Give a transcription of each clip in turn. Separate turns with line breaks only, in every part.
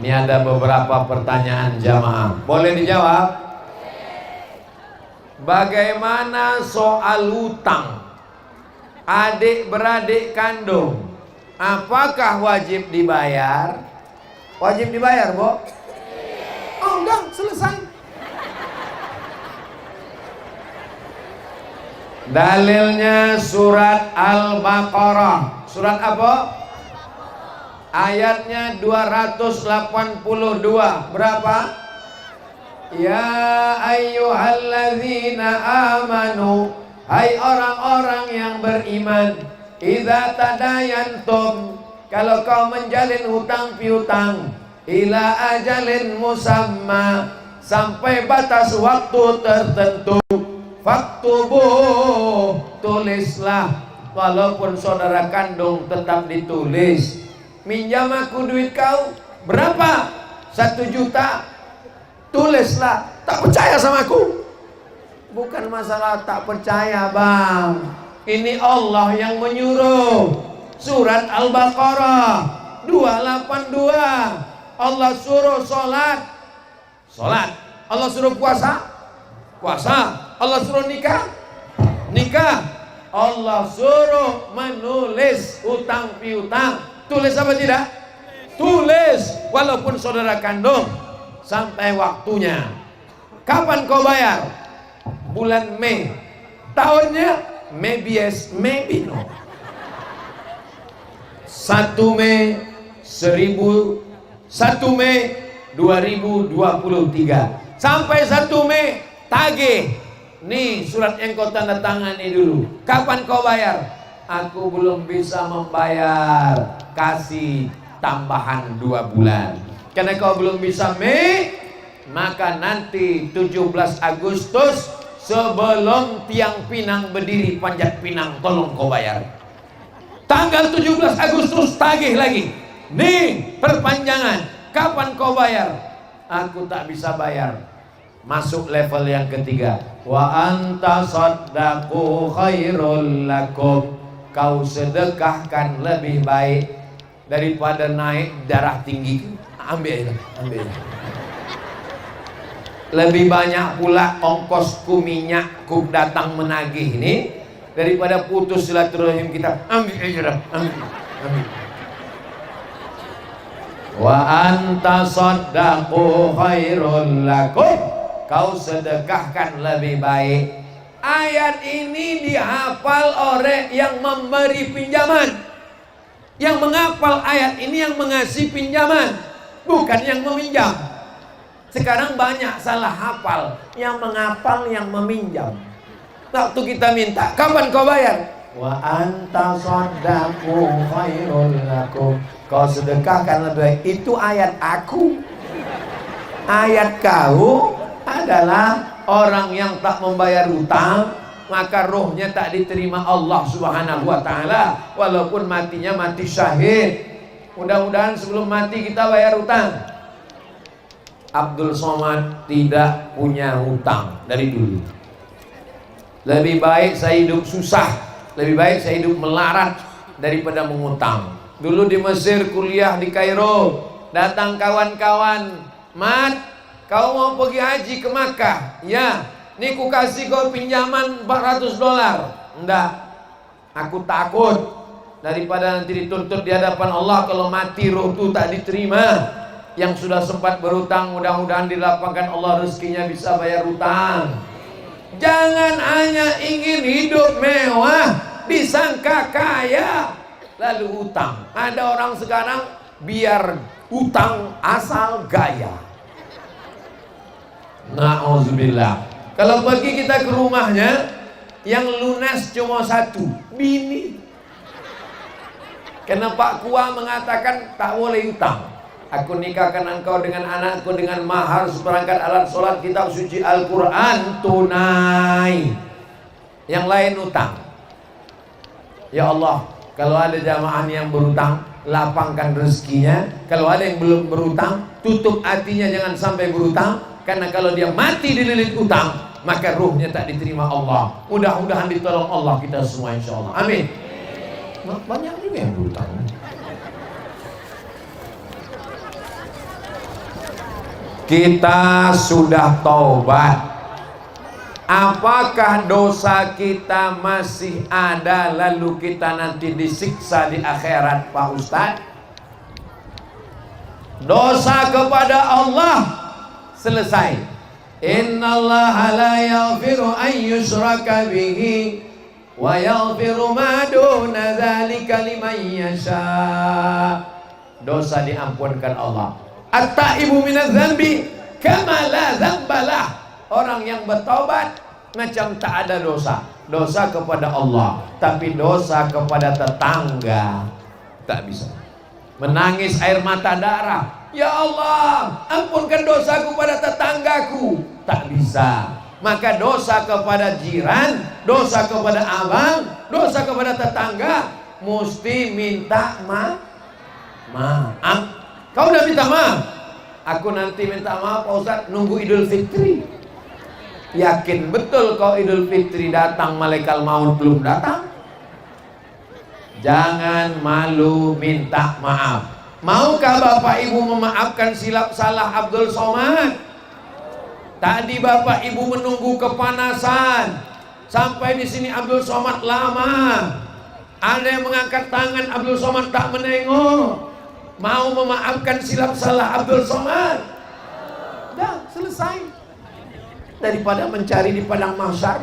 Ini ada beberapa pertanyaan jamaah. Boleh dijawab? Bagaimana soal hutang adik beradik kandung? Apakah wajib dibayar? Wajib dibayar, Bu? Oh, udah selesai. Dalilnya surat Al-Baqarah. Surat apa? Ayatnya 282. Berapa? Ya ayyuhalladzina amanu, hai orang-orang yang beriman, idza tadayantum, kalau kau menjalin hutang piutang, ila ajalin musamma, sampai batas waktu tertentu, faktubuh, tulislah. Walaupun saudara kandung tetap ditulis. Minjam aku duit kau berapa? 1 juta. Tulislah. Tak percaya sama aku? Bukan masalah tak percaya, Bang. Ini Allah yang menyuruh. Surat Al-Baqarah 282. Allah suruh sholat, sholat. Allah suruh puasa, puasa. Allah suruh nikah, nikah. Allah suruh menulis hutang piutang. Tulis apa tidak? Tulis. Walaupun saudara kandung. Sampai waktunya. Kapan kau bayar? Bulan Mei. Tahunnya maybe yes, maybe no. 1 Mei 2023 sampai 1 Mei tagih. Nih surat yang kau tanda tangani dulu. Kapan kau bayar? Aku belum bisa membayar. Kasih tambahan 2 bulan. Karena kau belum bisa Mei, maka nanti 17 Agustus sebelum tiang pinang berdiri panjat pinang, tolong kau bayar. Tanggal 17 Agustus tagih lagi. Nih perpanjangan. Kapan kau bayar? Aku tak bisa bayar. Masuk level yang ketiga. Wa anta saddaqu khairul lakum. Kau sedekahkan lebih baik daripada naik darah tinggi. Ambil itu, ambil. Lebih banyak pula ongkosku minyakku datang menagih ini daripada putus silaturahim kita. Ambil aja dah, ambil, ambil. Wa anta saddaqu khairul lakum. Kau sedekahkan lebih baik. Ayat ini dihafal oleh yang memberi pinjaman. Yang menghafal ayat ini yang mengasih pinjaman, bukan yang meminjam. Sekarang banyak salah hafal. Yang menghafal, yang meminjam. Waktu kita minta, kapan kau bayar? Wa anta saddaqu khairul lakum. Kau sedekahkan lebih baik. Itu ayat aku. Ayat kau adalah orang yang tak membayar hutang, maka rohnya tak diterima Allah Subhanahu wa ta'ala. Walaupun matinya mati syahid. Mudah-mudahan sebelum mati kita bayar hutang. Abdul Somad tidak punya hutang dari dulu. Lebih baik saya hidup susah, lebih baik saya hidup melarat daripada mengutang. Dulu di Mesir kuliah di Kairo, datang kawan-kawan, Mat, kau mau pergi haji ke Makkah? Ya, nih ku kasih kau pinjaman $400. Enggak, aku takut daripada nanti dituntut di hadapan Allah. Kalau mati roh itu tak diterima. Yang sudah sempat berhutang, mudah-mudahan dilapangkan Allah rezekinya bisa bayar hutang. Jangan hanya ingin hidup mewah, disangka kaya, lalu hutang. Ada orang sekarang biar hutang asal gaya. Na'udzubillah. Kalau pergi kita ke rumahnya, yang lunas cuma 1, bini. Karena Pak Kua mengatakan tak boleh hutang. Aku nikahkan engkau dengan anakku dengan mahar seperangkat alat sholat, kitab suci Al-Quran tunai. Yang lain hutang. Ya Allah, kalau ada jamaah yang berhutang, lapangkan rezekinya. Kalau ada yang belum berhutang, tutup hatinya jangan sampai berhutang. Karena kalau dia mati dililit hutang, maka ruhnya tak diterima Allah. Mudah-mudahan ditolong Allah kita semua insya Allah. Amin. Banyak juga yang berhutang. Kita sudah taubat, apakah dosa kita masih ada lalu kita nanti disiksa di akhirat, Pak Ustadz? Dosa kepada Allah selesai. Innallaha la yaghfiru an yushraka bihi wa yaghfiru ma duna dzalika liman yasha. Dosa diampunkan Allah. At-taibu minadz dzambi kama la dzambalah. Orang yang bertaubat macam tak ada dosa. Dosa kepada Allah, tapi dosa kepada tetangga tak bisa. Menangis air mata darah, ya Allah, ampunkan dosaku pada tetanggaku, tak bisa. Maka dosa kepada jiran, dosa kepada abang, dosa kepada tetangga, mesti minta maaf. Kau udah minta maaf? Aku nanti minta maaf, Pak Ustadz, nunggu Idul Fitri. Yakin betul kau Idul Fitri datang, malaikat maut belum datang? Jangan malu minta maaf. Maukah Bapak Ibu memaafkan silap salah Abdul Somad? Tadi Bapak Ibu menunggu kepanasan sampai di sini Abdul Somad lama. Ada yang mengangkat tangan, Abdul Somad tak menengok. Mau memaafkan silap salah Abdul Somad? Dah selesai. Daripada mencari di padang mahsyar,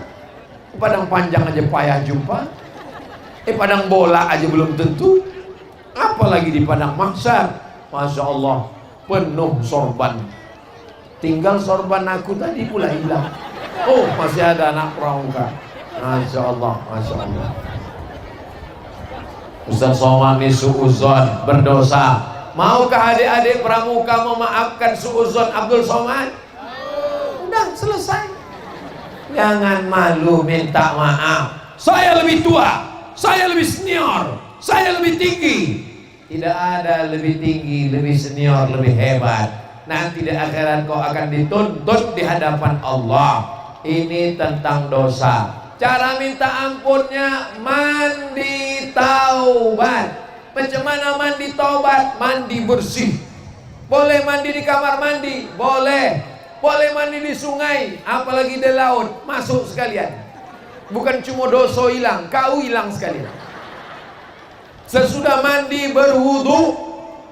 padang panjang aja payah jumpa. Padang bola aja belum tentu, apalagi di padang mahsyar. Masya Allah, penuh sorban. Tinggal sorban aku tadi pula hilang. Oh, masih ada anak pramuka. Masya Allah, Masya Allah. Ustaz Somad ini suuzon, berdosa. Maukah adik-adik pramuka memaafkan suuzon Abdul Somad? Udah selesai. Jangan malu minta maaf. Saya lebih tua, saya lebih senior, saya lebih tinggi. Tidak ada lebih tinggi, lebih senior, lebih hebat. Nanti di akhirat kau akan dituntut di hadapan Allah. Ini tentang dosa. Cara minta ampunnya mandi taubat. Macam mana mandi taubat? Mandi bersih. Boleh mandi di kamar mandi? Boleh. Boleh mandi di sungai, apalagi di laut. Masuk sekalian. Bukan cuma dosa hilang, kau hilang sekalian. Sesudah mandi berwudu,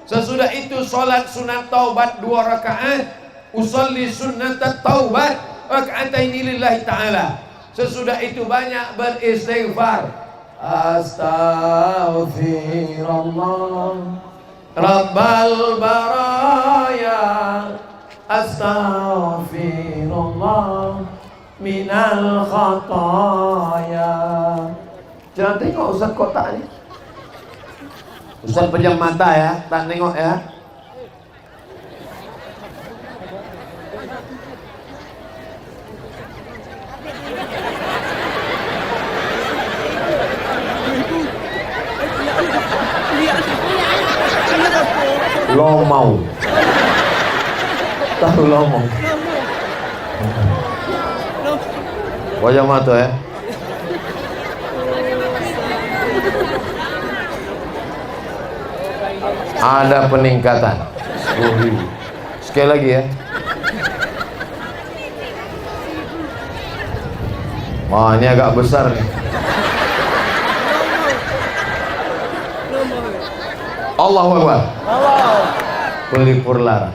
sesudah itu sholat sunat taubat 2 rakaat. Usolli sunat taubat raka'ataini lillahi ta'ala. Sesudah itu banyak beristighfar. Astaghfirullah Rabbal baraya, astaghfirullah minal khataya. Jangan tengok Ustaz kotak ni. Ustaz pejam mata ya, tak nengok ya. Lo mau tahu lo mau wajah mata ya. Ada peningkatan 10.000. Sekali lagi ya. Wah, ini agak besar nih. Allahu Akbar. Pelipur lara.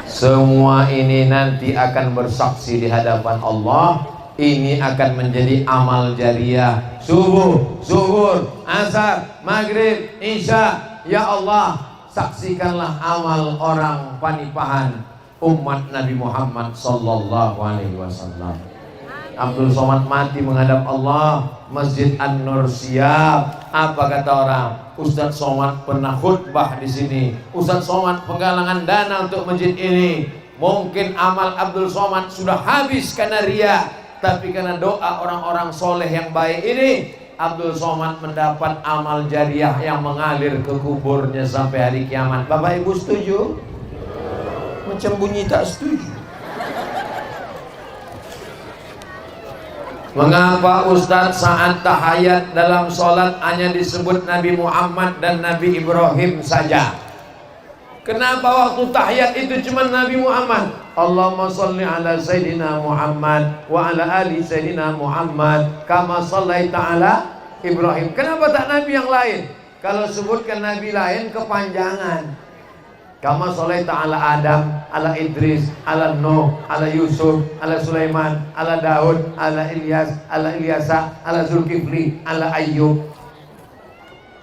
Semua ini nanti akan bersaksi di hadapan Allah. Ini akan menjadi amal jariah. Subuh, zuhur, asar, maghrib, isya. Ya Allah, saksikanlah amal orang panipahan umat Nabi Muhammad sallallahu alaihi wasallam. Abdul Somad mati menghadap Allah. Masjid An-Nur siap. Apa kata orang? Ustaz Somad pernah khutbah di sini. Ustaz Somad penggalangan dana untuk masjid ini. Mungkin amal Abdul Somad sudah habis karena riya, tapi karena doa orang-orang soleh yang baik ini, Abdul Somad mendapat amal jariah yang mengalir ke kuburnya sampai hari kiamat. Bapak Ibu setuju? Macam bunyi tak setuju. Mengapa Ustadz saat tahayat dalam sholat hanya disebut Nabi Muhammad dan Nabi Ibrahim saja? Kenapa waktu tahiyat itu cuma Nabi Muhammad? Allahumma salli ala Sayyidina Muhammad wa ala ali Sayyidina Muhammad kama sallaita ala Ibrahim. Kenapa tak Nabi yang lain? Kalau sebutkan Nabi lain kepanjangan. Kama sallaita ala Adam, ala Idris, ala Nuh, ala Yusuf, ala Sulaiman, ala Daud, ala Ilyas, ala Ilyasa, ala Zulkifli, ala Ayyub.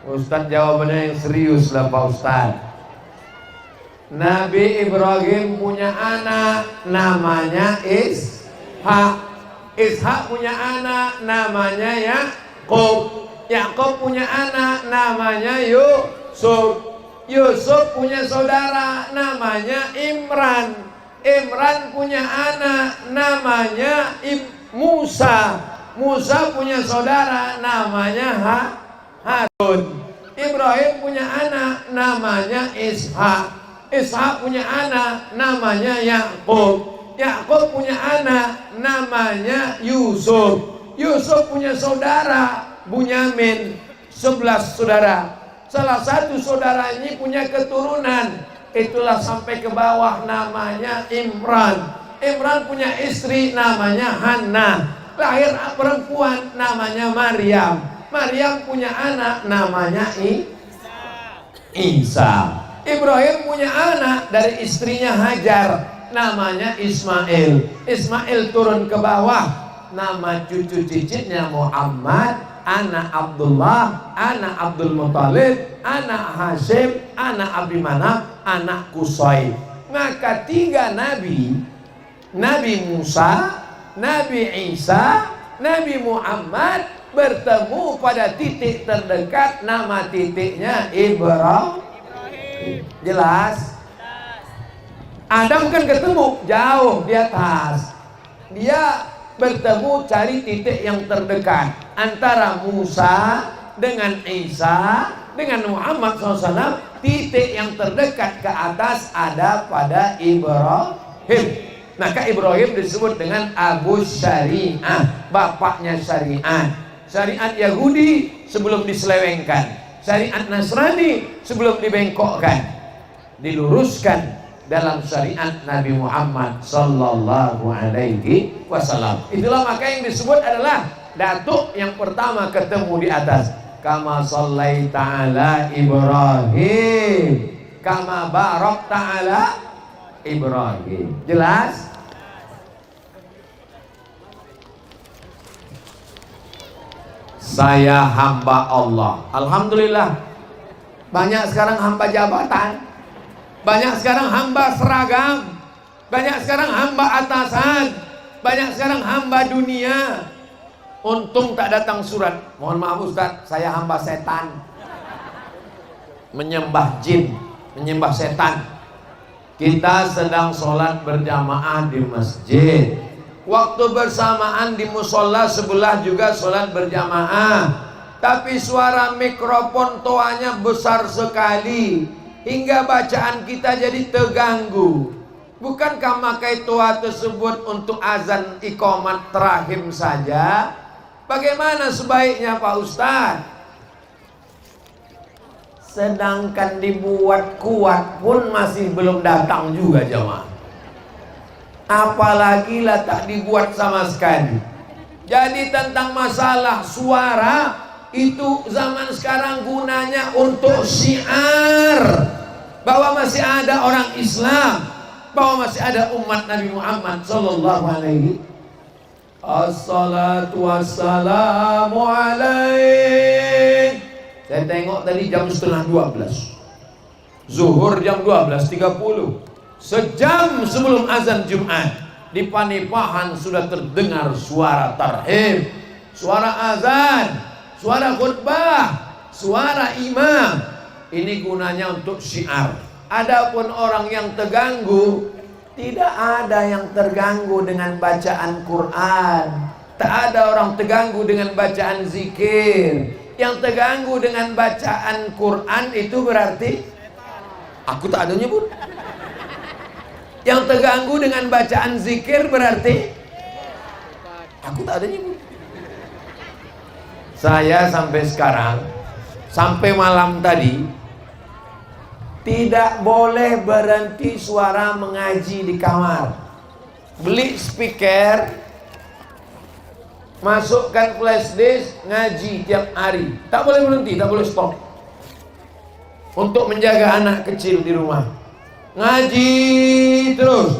Ustaz jawabannya yang serius lah Pak Ustaz. Nabi Ibrahim punya anak namanya Ishak. Ishak punya anak namanya Yakub. Yakub punya anak namanya Yusuf. Yusuf punya saudara namanya Imran. Imran punya anak namanya Musa. Musa punya saudara namanya Harun. Ibrahim punya anak namanya Ishak. Ishak punya anak namanya Yakub. Yakub punya anak namanya Yusuf. Yusuf punya saudara Bunyamin, 11 saudara. Salah satu saudara ini punya keturunan, itulah sampai ke bawah namanya Imran. Imran punya istri namanya Hannah. Lahir perempuan namanya Maryam. Maryam punya anak namanya Isa. Ibrahim punya anak dari istrinya Hajar namanya Ismail. Ismail turun ke bawah, nama cucu cicitnya Muhammad, anak Abdullah, anak Abdul Muttalib, anak Hashim, anak Abi Manaf, anak Qusay. Maka 3 nabi, Nabi Musa, Nabi Isa, Nabi Muhammad bertemu pada titik terdekat, nama titiknya Ibrahim. Jelas? Adam kan ketemu jauh di atas. Dia bertemu cari titik yang terdekat antara Musa dengan Isa dengan Muhammad SAW. Titik yang terdekat ke atas ada pada Ibrahim. Maka Ibrahim disebut dengan Abu Syariah, bapaknya syariat. Syariat Yahudi sebelum diselewengkan, syariat Nasrani sebelum dibengkokkan, diluruskan dalam syariat Nabi Muhammad sallallahu alaihi wasallam. Itulah maka yang disebut adalah datuk yang pertama ketemu di atas. Kama sallaita ala Ibrahim, kama barakta ala Ibrahim. Jelas? Saya hamba Allah. Alhamdulillah. Banyak sekarang hamba jabatan. Banyak sekarang hamba seragam. Banyak sekarang hamba atasan. Banyak sekarang hamba dunia. Untung tak datang surat. Mohon maaf Ustaz, saya hamba setan. Menyembah jin, menyembah setan. Kita sedang sholat berjamaah di masjid. Waktu bersamaan di musola sebelah juga sholat berjamaah. Tapi suara mikrofon toanya besar sekali hingga bacaan kita jadi terganggu. Bukankah makai toa tersebut untuk azan iqamat terakhir saja? Bagaimana sebaiknya Pak Ustaz? Sedangkan dibuat kuat pun masih belum datang juga jamaah. Apalagi lah tak dibuat sama sekali. Jadi tentang masalah suara itu zaman sekarang gunanya untuk syiar bahwa masih ada orang Islam, bahwa masih ada umat Nabi Muhammad sallallahu alaihi. Assalatu wassalamu alaik. Saya tengok tadi jam 11:30. Zuhur jam 12:30. Sejam sebelum azan Jumat di Panipahan sudah terdengar suara tarhib, suara azan, suara khutbah, suara imam. Ini gunanya untuk syiar. Adapun orang yang terganggu, tidak ada yang terganggu dengan bacaan Quran. Tak ada orang terganggu dengan bacaan zikir. Yang terganggu dengan bacaan Quran itu berarti aku tak ada nyebut. Yang terganggu dengan bacaan zikir berarti aku tak ada nyebut. Saya sampai sekarang, sampai malam tadi, Tidak boleh berhenti suara mengaji di kamar. Beli speaker, masukkan flash disk, ngaji tiap hari. Tak boleh berhenti, tak boleh stop. Untuk menjaga anak kecil di rumah, ngaji terus.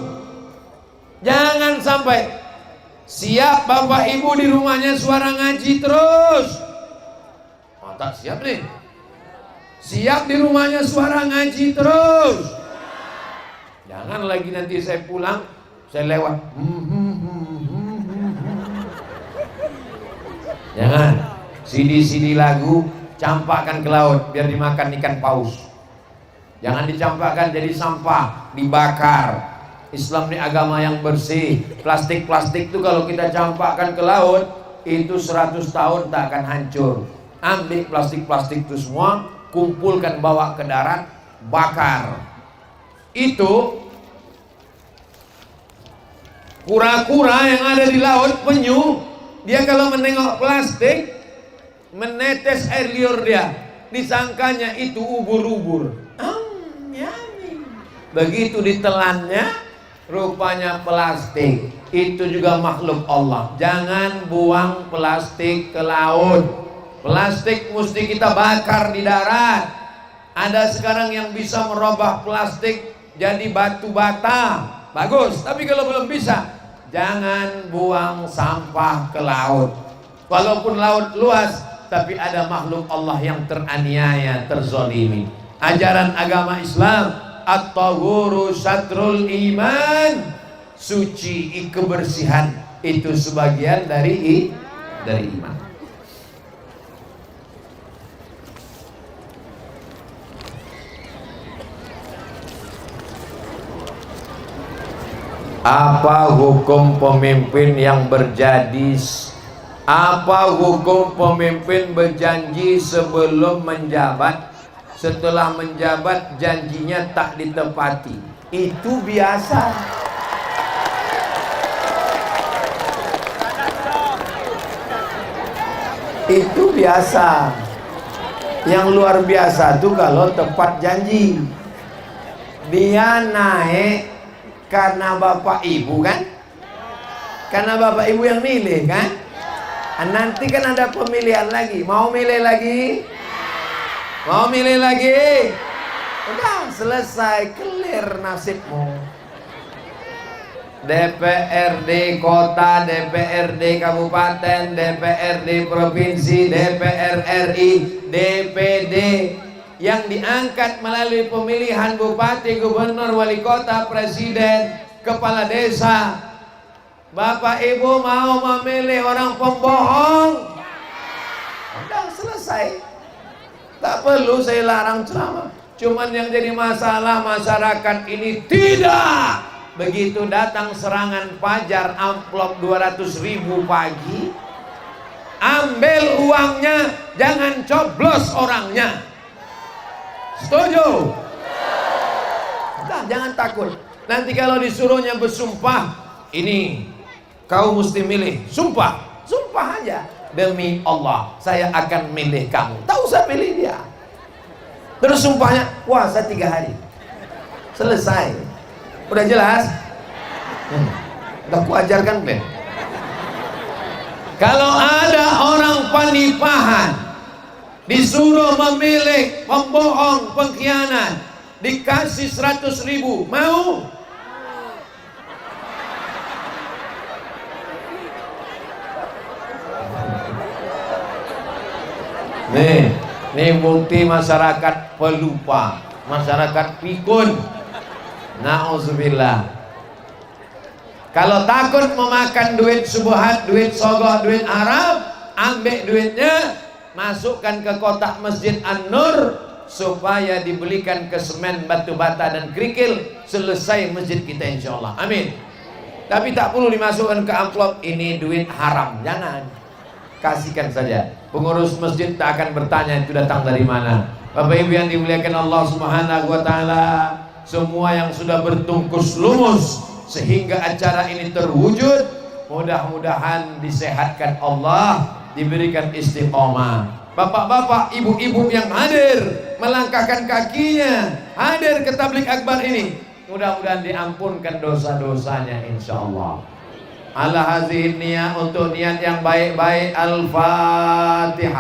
Jangan sampai siap bapak ibu di rumahnya suara ngaji terus. Oh, tak siap nih. Siap di rumahnya suara ngaji terus. Jangan lagi nanti saya pulang, saya lewat. Jangan. CD lagu campakkan ke laut biar dimakan ikan paus. Jangan dicampakkan jadi sampah, dibakar. Islam ini agama yang bersih. Plastik-plastik itu kalau kita campakkan ke laut, itu 100 tahun tak akan hancur. Ambil plastik-plastik itu semua, kumpulkan, bawa ke darat, bakar. Itu kura-kura yang ada di laut, penyu, dia kalau menengok plastik, menetes air liur dia, disangkanya itu ubur-ubur. Begitu ditelannya, rupanya plastik. Itu juga makhluk Allah. Jangan buang plastik ke laut. Plastik mesti kita bakar di darat. Ada sekarang yang bisa merubah plastik jadi batu bata, bagus. Tapi kalau belum bisa, jangan buang sampah ke laut. Walaupun laut luas, tapi ada makhluk Allah yang teraniaya, terzolimi. Ajaran agama Islam, at-tahuru satrul iman, suci kebersihan itu sebagian dari iman. Apa hukum pemimpin yang berjanji? Apa hukum pemimpin berjanji sebelum menjabat, setelah menjabat janjinya tak ditepati? Itu biasa. Itu biasa. Yang luar biasa tuh kalau tepat janji. Dia naik karena bapak ibu kan? Karena bapak ibu yang milih kan? Nanti kan ada pemilihan lagi. Mau milih lagi? Mau milih lagi? Udah selesai, clear nasibmu. DPRD kota, DPRD kabupaten, DPRD provinsi, DPR RI, DPD yang diangkat melalui pemilihan bupati, gubernur, wali kota, presiden, kepala desa. Bapak ibu mau memilih orang pembohong? Udah selesai. Tak perlu saya larang ceramah. Cuman yang jadi masalah masyarakat ini tidak. Begitu datang serangan fajar, amplop 200.000 pagi, ambil uangnya, jangan coblos orangnya. Setuju? Nah, jangan takut. Nanti kalau disuruhnya bersumpah, ini kau mesti milih, sumpah, sumpah aja. Demi Allah, saya akan milih kamu. Tak usah pilih dia. Terus sumpahnya, puasa 3 hari. Selesai. Udah jelas? Udah ku ajarkan, Ben. Kalau ada orang penipuan, disuruh memilih pembohong, pengkhianat, dikasih 100.000, mau? Nih bukti masyarakat pelupa, masyarakat pikun. Na'udzubillah. Kalau takut memakan duit subuhat, duit sogok, duit haram, ambil duitnya, masukkan ke kotak Masjid An-Nur supaya dibelikan ke semen, batu bata dan kerikil. Selesai masjid kita insyaallah. Amin. Tapi tak perlu dimasukkan ke amplop, ini duit haram. Jangan. Kasihkan saja. Pengurus masjid tak akan bertanya itu datang dari mana. Bapak Ibu yang dimuliakan Allah Subhanahu wa taala, semua yang sudah bertungkus lumus sehingga acara ini terwujud, mudah-mudahan disehatkan Allah, diberikan istiqomah. Bapak-bapak, ibu-ibu yang hadir, melangkahkan kakinya hadir ke tablik akbar ini, mudah-mudahan diampunkan dosa-dosanya insyaallah. Ala hazihi niyah, untuk niat yang baik-baik. Al-Fatihah.